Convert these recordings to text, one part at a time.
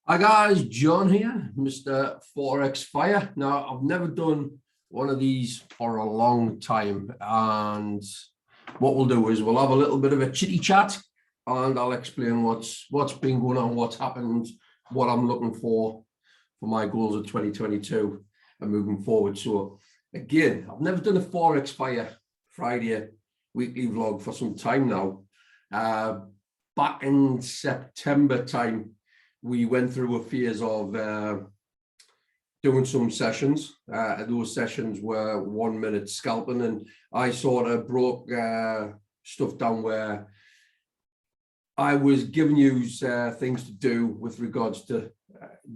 Hi guys, John here, Mr. Forex Fire. Now, I've never done one of these for a long time, and what we'll do is we'll have a little bit of a chitty chat, and I'll explain what's been going on, what's happened, what I'm looking for my goals of 2022 and moving forward. So again, I've never done a Forex Fire Friday weekly vlog for some time now. Back in September time, we went through a phase of doing some sessions. Those sessions were 1 minute scalping, and I sort of broke stuff down where I was giving you things to do with regards to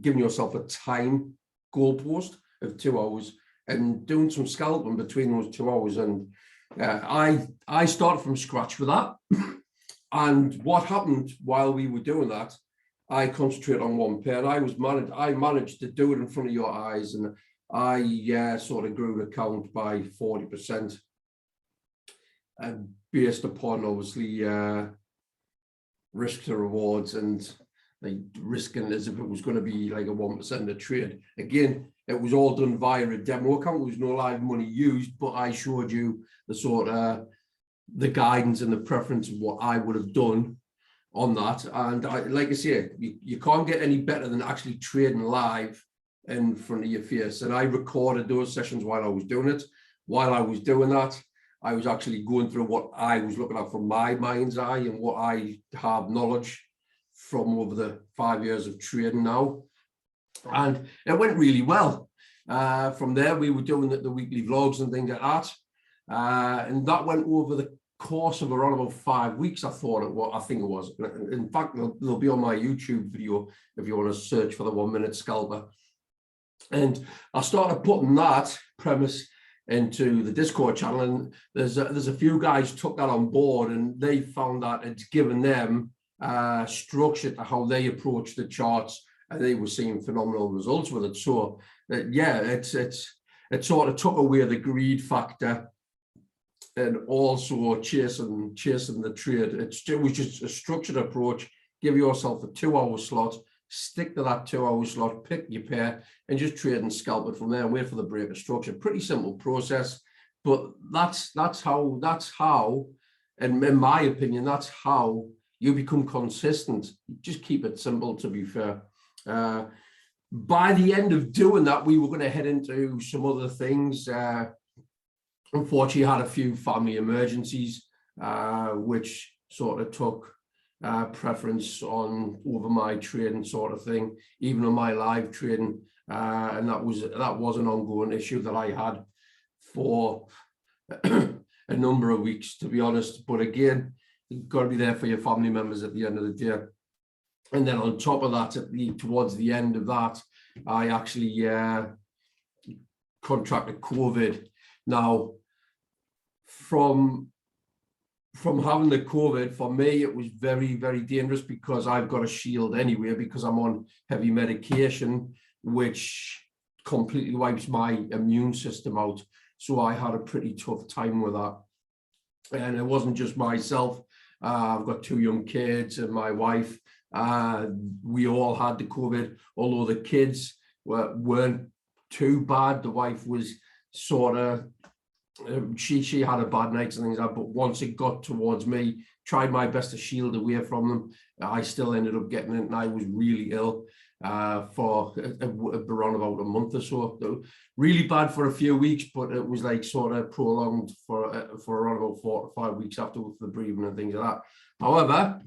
giving yourself a time goalpost of 2 hours and doing some scalping between those 2 hours. And I started from scratch with that. And what happened while we were doing that, I concentrate on one pair. I managed to do it in front of your eyes, and I sort of grew the account by 40%, based upon obviously risk to rewards and like risking as if it was going to be like a 1% a trade. Again, it was all done via a demo account. There was no live money used, but I showed you the sort of the guidance and the preference of what I would have done on that. And like I say, you can't get any better than actually trading live in front of your face. And I recorded those sessions while I was doing it. While I was doing that, I was actually going through what I was looking at from my mind's eye and what I have knowledge from over the 5 years of trading now. And it went really well. From there, we were doing the weekly vlogs and things like that. And that went over the course of around about 5 weeks. I think it was. In fact, they'll be on my YouTube video if you want to search for the 1 minute scalper. And I started putting that premise into the Discord channel, and there's a few guys took that on board, and they found that it's given them structure to how they approach the charts, and they were seeing phenomenal results with it. So yeah, it sort of took away the greed factor and also chasing the trade. It was just a structured approach. Give yourself a 2 hour slot, stick to that 2 hour slot, pick your pair, and just trade and scalp it from there and wait for the break of structure. Pretty simple process, but that's how, and in my opinion, that's how you become consistent. Just keep it simple, to be fair. By the end of doing that, we were going to head into some other things. Unfortunately, I had a few family emergencies, which sort of took preference over my trading sort of thing, even on my live trading. And that was an ongoing issue that I had for a number of weeks, to be honest. But again, you've got to be there for your family members at the end of the day. And then on top of that, towards the end of that, I actually contracted COVID. Now, from having the COVID, for me, it was very, very dangerous because I've got a shield anyway, because I'm on heavy medication, which completely wipes my immune system out. So I had a pretty tough time with that. And it wasn't just myself. I've got 2 young kids and my wife. We all had the COVID, although the kids weren't too bad. The wife was sort of, she had a bad night and things like that, but once it got towards me, tried my best to shield away from them. I still ended up getting it, and I was really ill for around about a month or so. Really bad for a few weeks, but it was like sort of prolonged for around about 4 to 5 weeks afterwards, the breathing and things like that. However,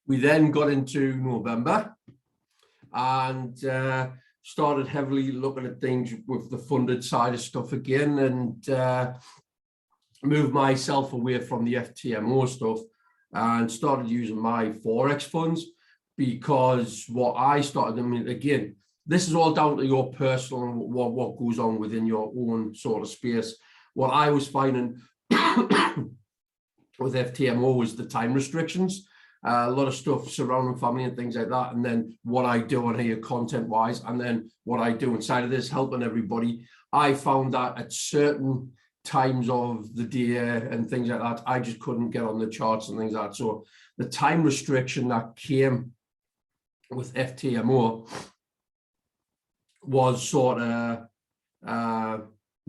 we then got into November and started heavily looking at things with the funded side of stuff again, and moved myself away from the FTMO stuff and started using my Forex funds, because what I started, I mean, again, this is all down to your personal and what goes on within your own sort of space. What I was finding with FTMO was the time restrictions. A lot of stuff surrounding family and things like that, and then what I do on here content wise, and then what I do inside of this helping everybody. I found that at certain times of the day and things like that, I just couldn't get on the charts and things like that. So the time restriction that came with FTMO was sort of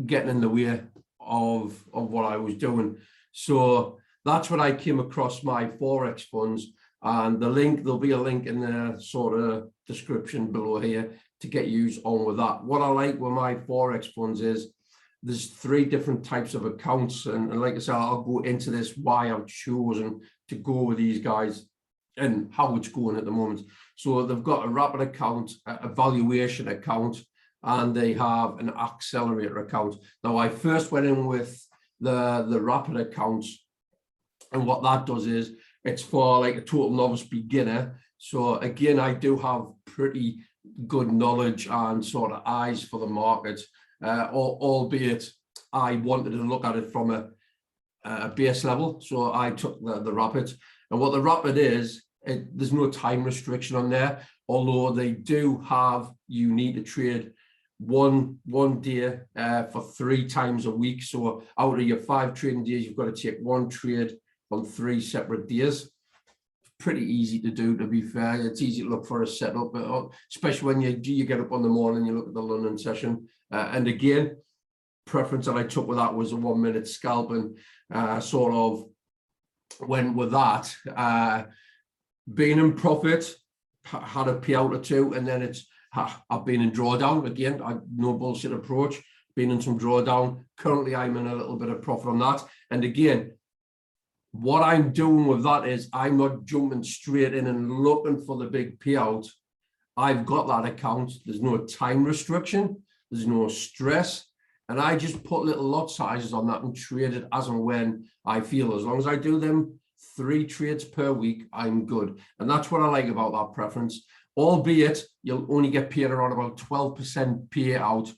getting in the way of what I was doing. So that's when I came across my Forex funds, and there'll be a link in the sort of description below here to get you on with that. What I like with my Forex funds is there's 3 different types of accounts, and like I said, I'll go into this why I've chosen to go with these guys and how it's going at the moment. So they've got a rapid account, a valuation account, and they have an accelerator account. Now, I first went in with the rapid accounts, and what that does is it's for like a total novice beginner. So again, I do have pretty good knowledge and sort of eyes for the market, albeit I wanted to look at it from a base level. So I took the rapid, and what the rapid is, there's no time restriction on there, although they do have, you need to trade one day for 3 times a week. So out of your 5 trading days, you've got to take 1 trade on 3 separate days. Pretty easy to do, to be fair. It's easy to look for a setup, especially when you get up on the morning, you look at the London session. And again, preference that I took with that was a 1-minute scalping. Sort of went with that. Being in profit, had a payout or 2, and then I've been in drawdown again. No bullshit approach. Been in some drawdown. Currently, I'm in a little bit of profit on that. And again, what I'm doing with that is I'm not jumping straight in and looking for the big payout. I've got that account. There's no time restriction. There's no stress. And I just put little lot sizes on that and trade it as and when I feel. As long as I do them 3 trades per week, I'm good. And that's what I like about that preference. Albeit you'll only get paid around about 12% payout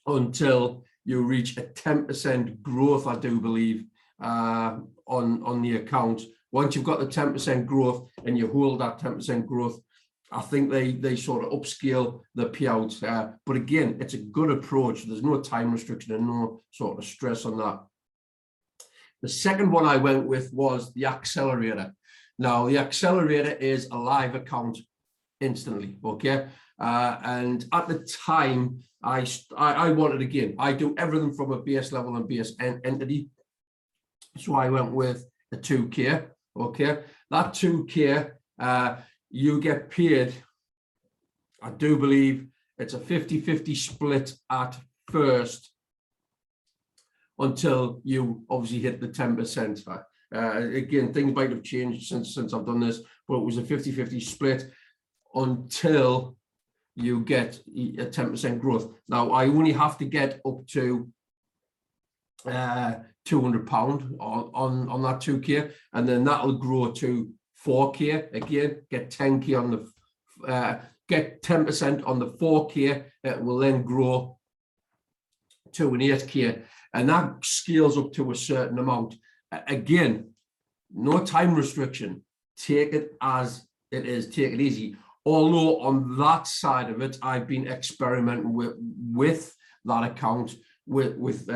until you reach a 10% growth, I do believe, on the account. Once you've got the 10% growth and you hold that 10% growth, I think they sort of upscale the payout. But again, it's a good approach. There's no time restriction and no sort of stress on that. The second one I went with was the accelerator. Now, the accelerator is a live account instantly, okay? And at the time, I wanted, again, I do everything from a base level and base entity. So I went with a 2K, okay? That 2K, you get paid, I do believe it's a 50-50 split at first until you obviously hit the 10%. Again, things might have changed since I've done this, but it was a 50-50 split until you get a 10% growth. Now, I only have to get up to £200 on that 2K, and then that'll grow to 4K. Again, get 10K on the get 10% on the 4K. It will then grow to an 8K, and that scales up to a certain amount. Again, no time restriction. Take it as it is. Take it easy. Although on that side of it, I've been experimenting with that account with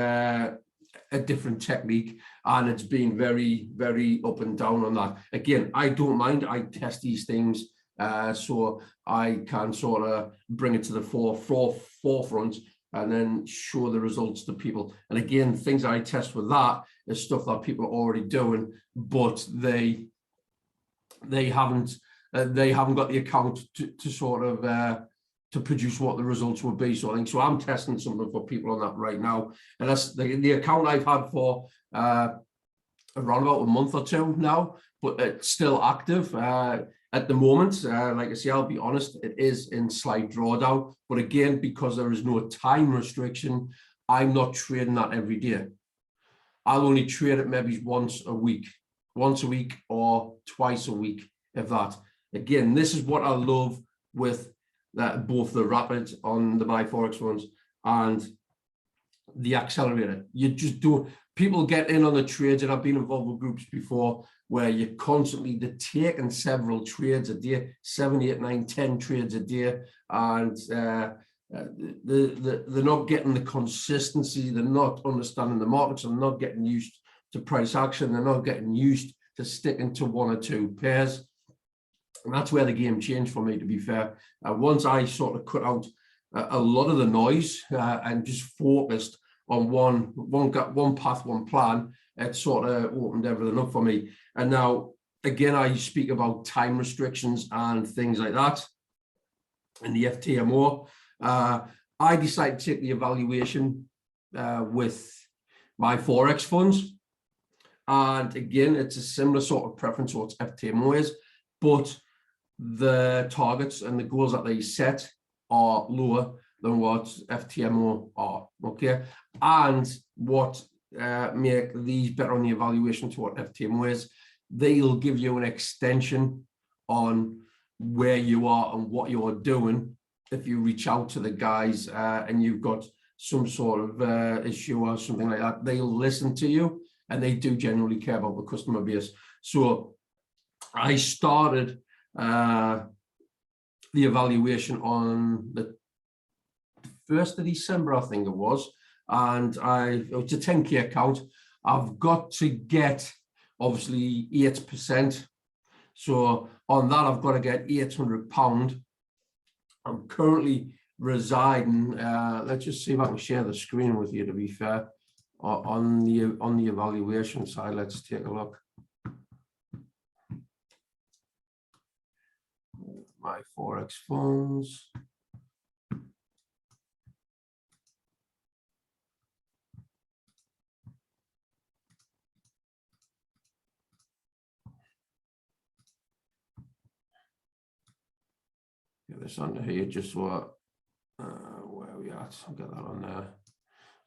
a different technique, and it's been very, very up and down on that. Again, I don't mind. I test these things so I can sort of bring it to the forefront and then show the results to people. And again, things I test with that is stuff that people are already doing, but they haven't got the account to sort of to produce what the results would be. So I think, so I'm testing something for people on that right now. And that's the account I've had for around about a month or 2 now, but it's still active at the moment. Like I say, I'll be honest, it is in slight drawdown. But again, because there is no time restriction, I'm not trading that every day. I'll only trade it maybe once a week or twice a week, if that. Again, this is what I love with both the rapid on the My Forex ones and the accelerator. You just do, people get in on the trades, and I've been involved with groups before where you're constantly taking several trades a day, 7, 8, 9, 10 trades a day, and they're not getting the consistency, they're not understanding the markets, they're not getting used to price action, they're not getting used to sticking to 1 or 2 pairs. And that's where the game changed for me, to be fair. Once I sort of cut out a lot of the noise and just focused on one path, one plan, it sort of opened everything up for me. And now, again, I speak about time restrictions and things like that in the FTMO. I decided to take the evaluation with my Forex funds. And again, it's a similar sort of preference to what FTMO is, but the targets and the goals that they set are lower than what FTMO are, okay? And what make these better on the evaluation to what FTMO is, they'll give you an extension on where you are and what you're doing if you reach out to the guys and you've got some sort of issue or something like that. They'll listen to you, and they do generally care about the customer base. So I started the evaluation on the 1st of December, I think it was, and it's a 10K account. I've got to get obviously 8%. So on that, I've got to get £800. I'm currently residing, let's just see if I can share the screen with you, to be fair, on the evaluation side. Let's take a look. My Forex funds. Get this under here, just what where are we at? I'll get that on there.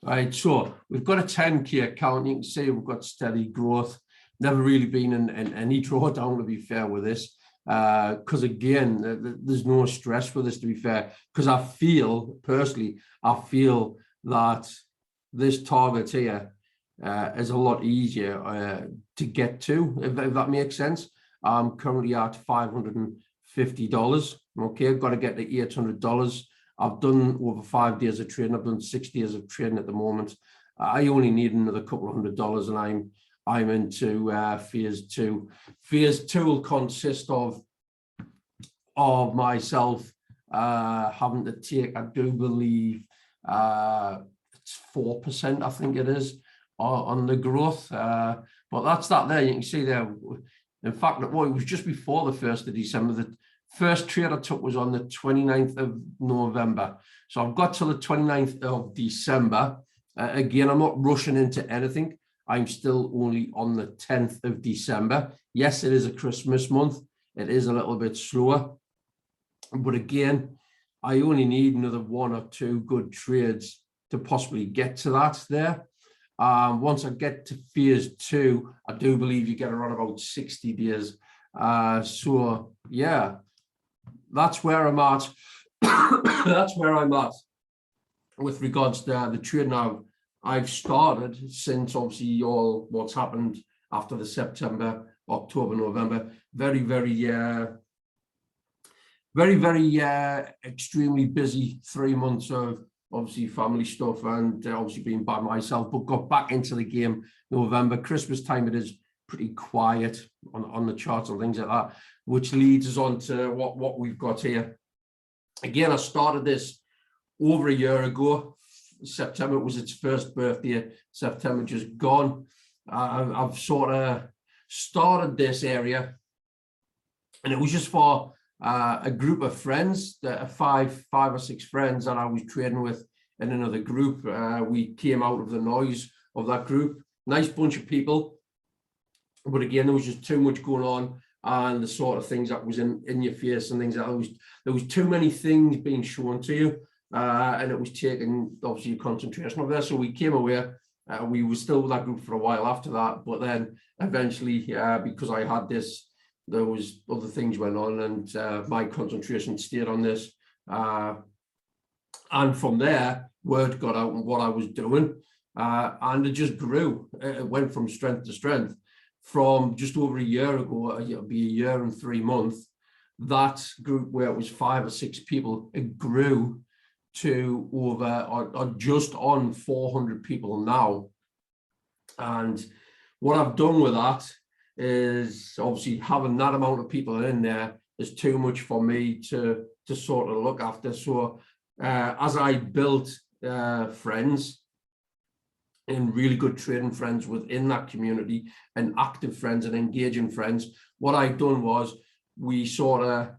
Right, so we've got a 10K account. You can see we've got steady growth. Never really been in any drawdown, to be fair, with this. Because again, there's no stress with this, to be fair, because I feel personally, I feel that this target here is a lot easier to get to, if that makes sense. I'm currently at $550. Okay, I've got to get to $800. I've done over 5 days of trading. I've done 6 days of trading at the moment. I only need another couple of $100, and I'm into phase 2. Phase 2 will consist of myself having to take, I do believe, it's 4%, I think it is, on the growth. But that's that there. You can see there. In fact, it was just before the 1st of December. The first trade I took was on the 29th of November. So I've got till the 29th of December. Again, I'm not rushing into anything. I'm still only on the 10th of December. Yes, it is a Christmas month. It is a little bit slower. But again, I only need another 1 or 2 good trades to possibly get to that there. Once I get to phase 2, I do believe you get around about 60 days. So yeah, that's where I'm at. That's where I'm at with regards to the trade now. I've started since obviously all what's happened after the September, October, November. Very, extremely busy 3 months of obviously family stuff and obviously being by myself, but got back into the game November. Christmas time, it is pretty quiet on the charts and things like that, which leads us on to what we've got here. Again, I started this over a year ago. September was its first birthday. September just gone. I've sort of started this area, and it was just for a group of friends, five or six friends that I was trading with in another group. We came out of the noise of that group. Nice bunch of people, but again, there was just too much going on, and the sort of things that was in your face and things that there was too many things being shown to you, and it was taking obviously your concentration over there. So we came away. We were still with that group for a while after that, but then eventually, because I had this, there was other things went on, and my concentration stayed on this. And from there, word got out on what I was doing, and it just grew. It went from strength to strength. From just over a year ago, it'll be a year and 3 months, that group where it was 5 or 6 people, it grew to over or just on 400 people now. And what I've done with that is obviously having that amount of people in there is too much for me to sort of look after. So as I built friends and really good trading friends within that community, and active friends and engaging friends, what I've done was we sort of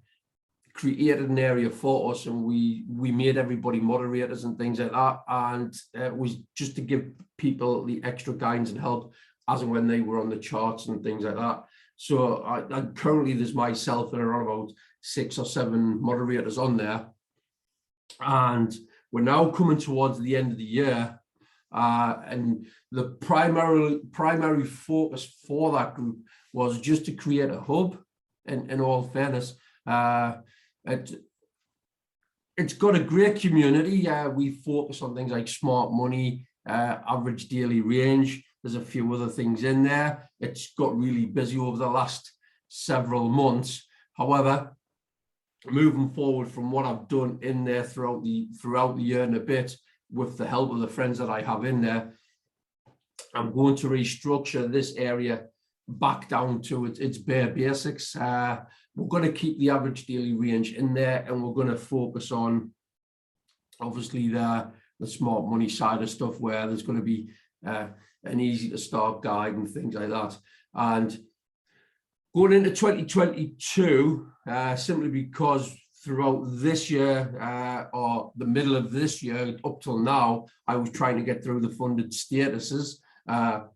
created an area for us, and we made everybody moderators and things like that, and it was just to give people the extra guidance and help as and when they were on the charts and things like that. So I currently there's myself and around about 6 or 7 moderators on there, and we're now coming towards the end of the year, and the primary focus for that group was just to create a hub. In all fairness, it's got a great community. We focus on things like smart money, average daily range. There's a few other things in there. It's got really busy over the last several months. However, moving forward from what I've done in there throughout the year and a bit, with the help of the friends that I have in there, I'm going to restructure this area back down to its bare basics. We're going to keep the average daily range in there, and we're going to focus on obviously the smart money side of stuff, where there's going to be an easy to start guide and things like that. And going into 2022, simply because throughout this year, or the middle of this year up till now, I was trying to get through the funded statuses.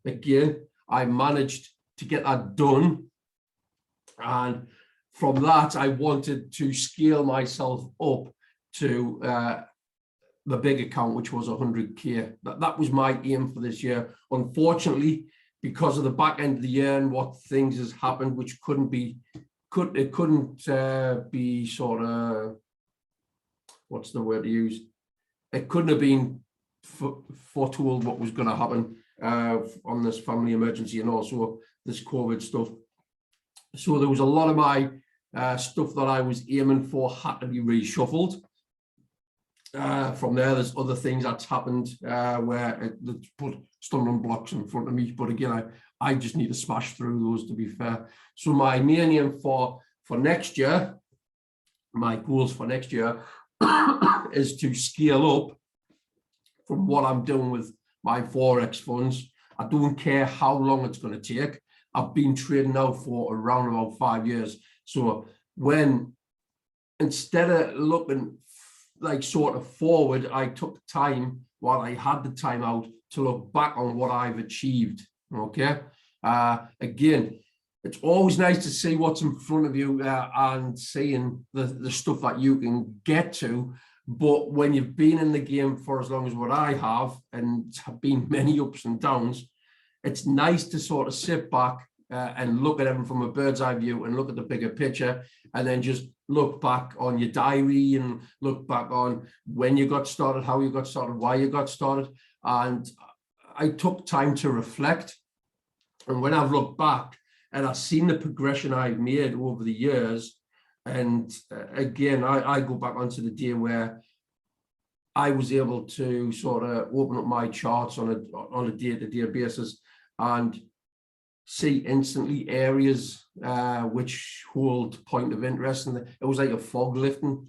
Again, I managed to get that done, and from that I wanted to scale myself up to the big account, which was 100k. That was my aim for this year. Unfortunately, because of the back end of the year and what things has happened, which couldn't be sort of, what's the word to use? It couldn't have been foretold what was going to happen on this family emergency and also this COVID stuff. So there was a lot of my stuff that I was aiming for had to be reshuffled. From there, there's other things that's happened where it's put stumbling blocks in front of me. But again, I just need to smash through those, to be fair. So my main aim for next year, my goals for next year is to scale up from what I'm doing with my Forex funds. I don't care how long it's going to take. I've been trading now for around about 5 years. So when, instead of looking like sort of forward, I took time while I had the time out to look back on what I've achieved. Okay. Again, it's always nice to see what's in front of you and seeing the stuff that you can get to. But when you've been in the game for as long as what I have, and have been many ups and downs, it's nice to sort of sit back and look at everything from a bird's eye view and look at the bigger picture, and then just look back on your diary and look back on when you got started, how you got started, why you got started. And I took time to reflect. And when I've looked back and I've seen the progression I've made over the years, and again, I go back onto the day where I was able to sort of open up my charts on a day-to-day basis and see instantly areas which hold point of interest. And it was like a fog lifting,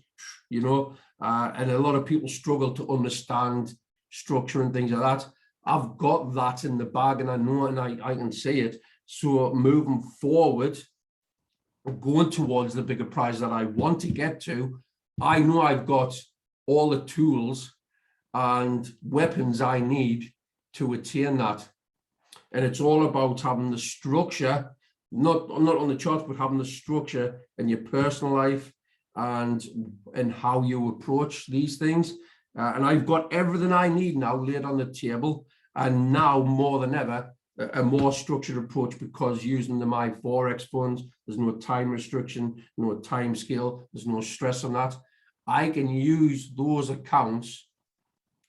you know, and a lot of people struggle to understand structure and things like that. I've got that in the bag, and I know, and I can see it. So moving forward, going towards the bigger prize that I want to get to, I know I've got all the tools and weapons I need to attain that. And it's all about having the structure, not on the charts, but having the structure in your personal life and how you approach these things. And I've got everything I need now laid on the table. And now more than ever, a more structured approach, because using my Forex funds, there's no time restriction, no time scale, there's no stress on that. I can use those accounts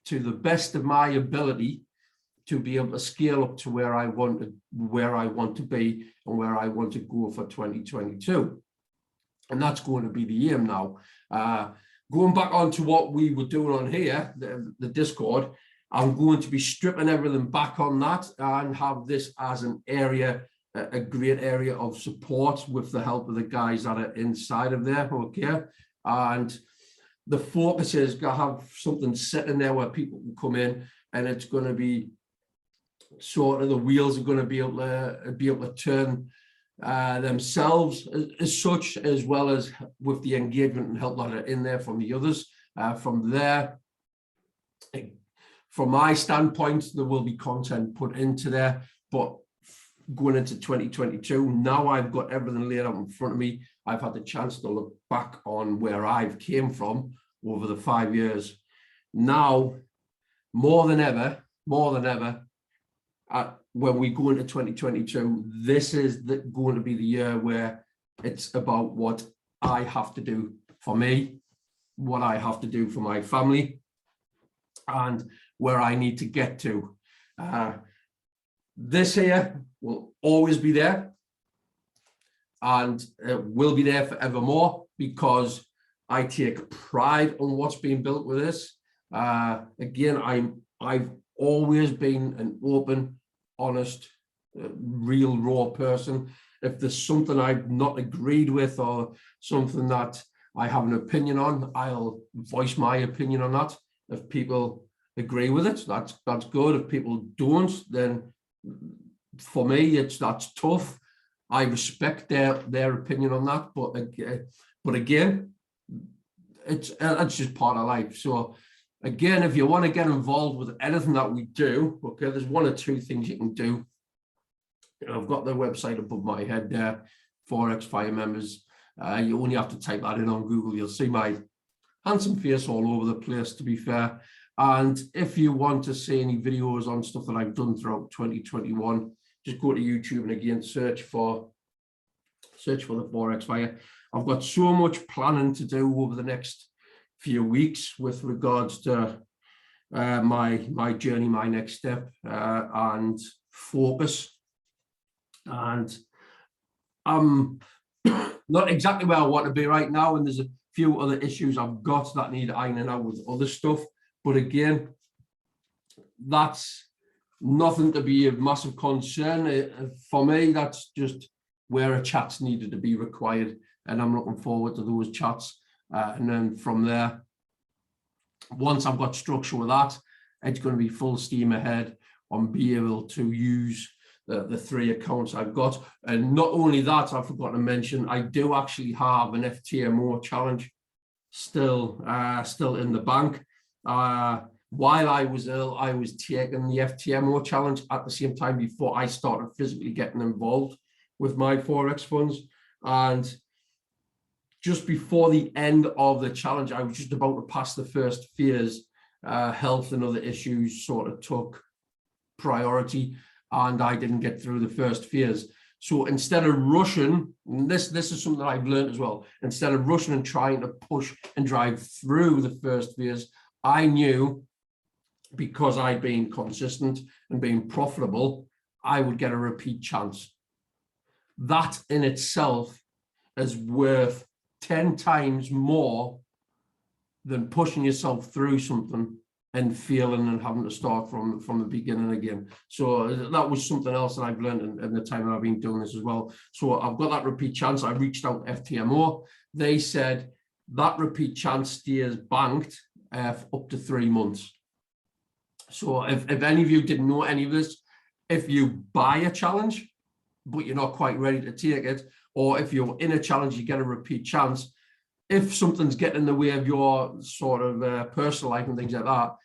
to the best of my ability to be able to scale up to where I want to be and where I want to go for 2022. And that's going to be the aim now. Going back on to what we were doing on here, the Discord, I'm going to be stripping everything back on that and have this as an area a great area of support with the help of the guys that are inside of there, okay? And the focus is to have something sitting there where people can come in, and it's going to be sort of, the wheels are going to be able to turn themselves as such, as well as with the engagement and help that are in there from the others. From there, from my standpoint, there will be content put into there, but going into 2022, now I've got everything laid out in front of me. I've had the chance to look back on where I've came from over the 5 years. Now, more than ever, when we go into 2022, this is going to be the year where it's about what I have to do for me, what I have to do for my family, and where I need to get to. This here will always be there, and it will be there forevermore, because I take pride on what's being built with this. Again, I've always been an open, honest, real, raw person. If there's something I've not agreed with or something that I have an opinion on, I'll voice my opinion on that. If people agree with it, that's good. If people don't, then for me, that's tough. I respect their opinion on that, but again, it's just part of life. So again, if you want to get involved with anything that we do, okay, there's one or two things you can do. I've got the website above my head there, Forex Fire Members. You only have to type that in on Google. You'll see my handsome face all over the place, to be fair. And if you want to see any videos on stuff that I've done throughout 2021, just go to YouTube and again search for the Forex Fire. I've got so much planning to do over the next few weeks with regards to my journey, my next step, and focus. And I'm not exactly where I want to be right now, and there's a few other issues I've got that need ironing out with other stuff. But again, that's nothing to be of massive concern. For me, that's just where a chat's needed to be required, and I'm looking forward to those chats. And then from there, once I've got structure with that, it's going to be full steam ahead on being able to use the 3 accounts I've got. And not only that, I forgot to mention, I do actually have an FTMO challenge still in the bank. While I was ill, I was taking the FTMO challenge at the same time before I started physically getting involved with my Forex funds. And just before the end of the challenge, I was just about to pass the first phase. Health and other issues sort of took priority, and I didn't get through the first phase. So instead of rushing, and this is something that I've learned as well, instead of rushing and trying to push and drive through the first phase, I knew, because I'd been consistent and been profitable, I would get a repeat chance. That in itself is worth 10 times more than pushing yourself through something and failing and having to start from the beginning again. So that was something else that I've learned in the time that I've been doing this as well. So I've got that repeat chance. I reached out to FTMO. They said that repeat chance stays banked for up to 3 months. So if any of you didn't know any of this, if you buy a challenge, but you're not quite ready to take it, or if you're in a challenge, you get a repeat chance. If something's getting in the way of your sort of personal life and things like that,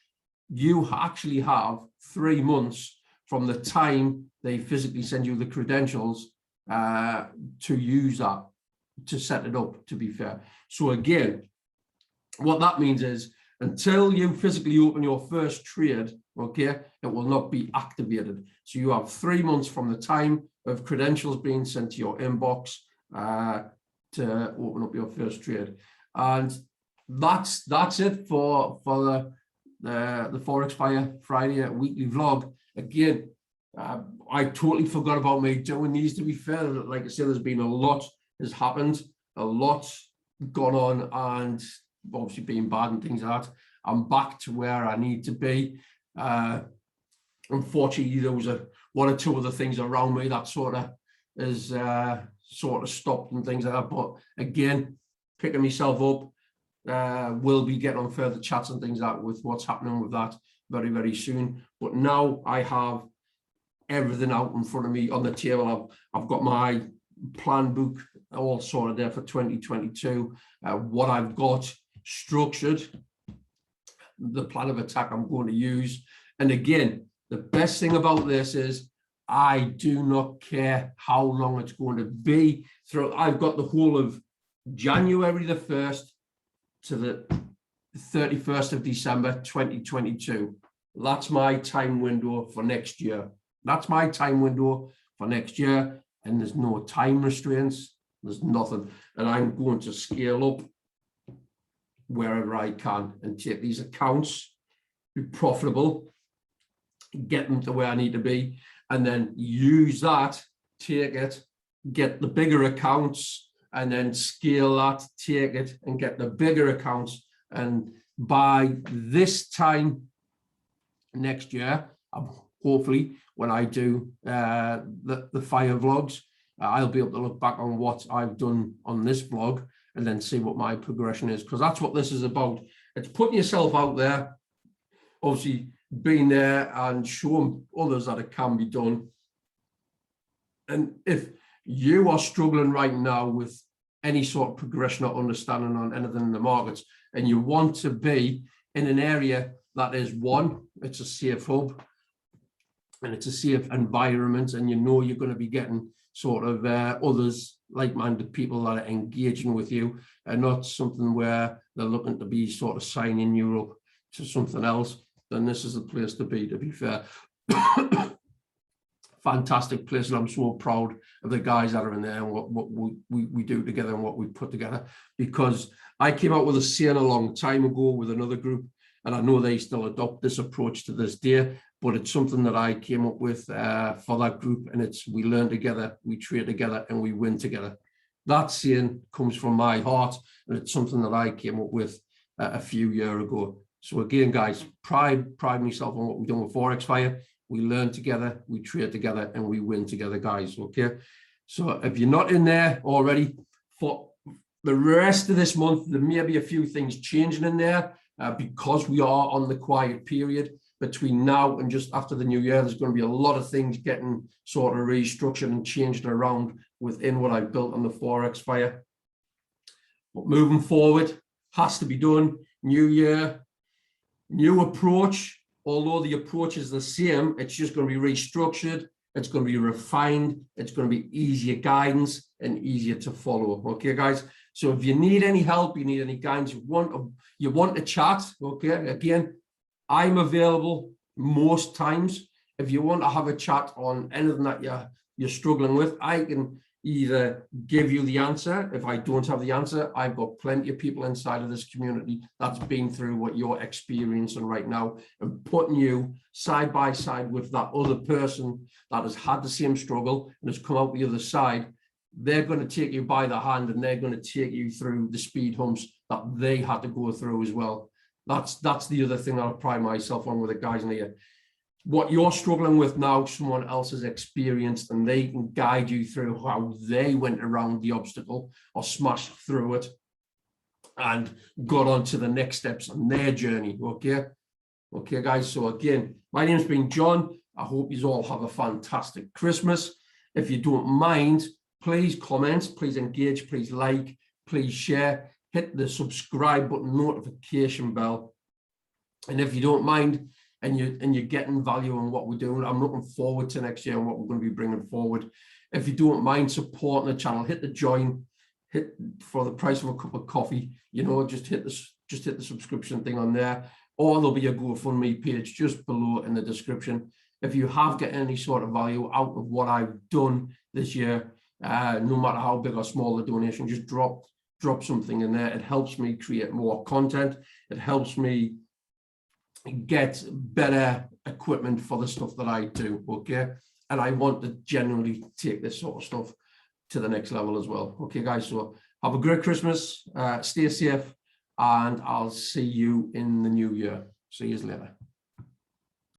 you actually have 3 months from the time they physically send you the credentials to use that, to set it up, to be fair. So again, what that means is, until you physically open your first trade, okay, it will not be activated. So you have 3 months from the time of credentials being sent to your inbox to open up your first trade. And that's it for the Forex Fire Friday weekly vlog. Again, I totally forgot about me doing these, to be fair. Like I said, there's been a lot has happened, a lot gone on, and obviously being bad and things like that. I'm back to where I need to be. Unfortunately, there was one or two other things around me that sort of is sort of stopped and things like that. But again, picking myself up, we'll be getting on further chats and things like that with what's happening with that very, very soon. But now I have everything out in front of me on the table. I've got my plan book all sorted there for 2022, what I've got structured, the plan of attack I'm going to use. And again, the best thing about this is I do not care how long it's going to be. I've got the whole of January the 1st to the 31st of December 2022. That's my time window for next year. That's my time window for next year. And there's no time restraints. There's nothing. And I'm going to scale up wherever I can and take these accounts, be profitable, get them to where I need to be, and then use that, take it, get the bigger accounts, and then scale that, take it, and get the bigger accounts. And by this time next year, hopefully, when I do the fire vlogs, I'll be able to look back on what I've done on this vlog and then see what my progression is, because that's what this is about. It's putting yourself out there, obviously being there and showing others that it can be done. And if you are struggling right now with any sort of progression or understanding on anything in the markets, and you want to be in an area that is, one, it's a safe hub, and it's a safe environment, and you know you're going to be getting sort of others, like-minded people that are engaging with you, and not something where they're looking to be sort of signing you up to something else, then this is the place to be fair. Fantastic place, and I'm so proud of the guys that are in there and what we do together and what we put together, because I came out with a saying a long time ago with another group, and I know they still adopt this approach to this day, but it's something that I came up with for that group, and it's we learn together, we trade together, and we win together. That saying comes from my heart, and it's something that I came up with a few years ago. So again, guys, pride myself on what we've done with Forex Fire. We learn together, we trade together, and we win together, guys, okay? So if you're not in there already, for the rest of this month, there may be a few things changing in there because we are on the quiet period. Between now and just after the new year, there's going to be a lot of things getting sort of restructured and changed around within what I've built on the Forex Fire. But moving forward, has to be done. New year, new approach. Although the approach is the same, it's just going to be restructured. It's going to be refined. It's going to be easier guidance and easier to follow. Okay, guys. So if you need any help, you need any guidance, you want to chat. Okay, again, I'm available most times. If you want to have a chat on anything that you're struggling with, I can either give you the answer. If I don't have the answer, I've got plenty of people inside of this community that's been through what you're experiencing right now, and putting you side by side with that other person that has had the same struggle and has come out the other side. They're going to take you by the hand, and they're going to take you through the speed humps that they had to go through as well. That's the other thing that I pride myself on with the guys in here. What you're struggling with now, someone else has experienced, and they can guide you through how they went around the obstacle or smashed through it and got on to the next steps on their journey. Okay, guys. So again, my name's been John. I hope you all have a fantastic Christmas. If you don't mind, please comment, please engage, please like, please share, hit the subscribe button, notification bell. And if you don't mind, and you're getting value on what we're doing, I'm looking forward to next year and what we're going to be bringing forward. If you don't mind supporting the channel, hit the join, hit for the price of a cup of coffee, you know, just hit the subscription thing on there, or there'll be a GoFundMe page just below in the description. If you have got any sort of value out of what I've done this year, no matter how big or small the donation, just drop something in there. It helps me create more content. It helps me get better equipment for the stuff that I do, okay? And I want to genuinely take this sort of stuff to the next level as well. Okay, guys, so have a great Christmas, stay safe, and I'll see you in the new year. See you later.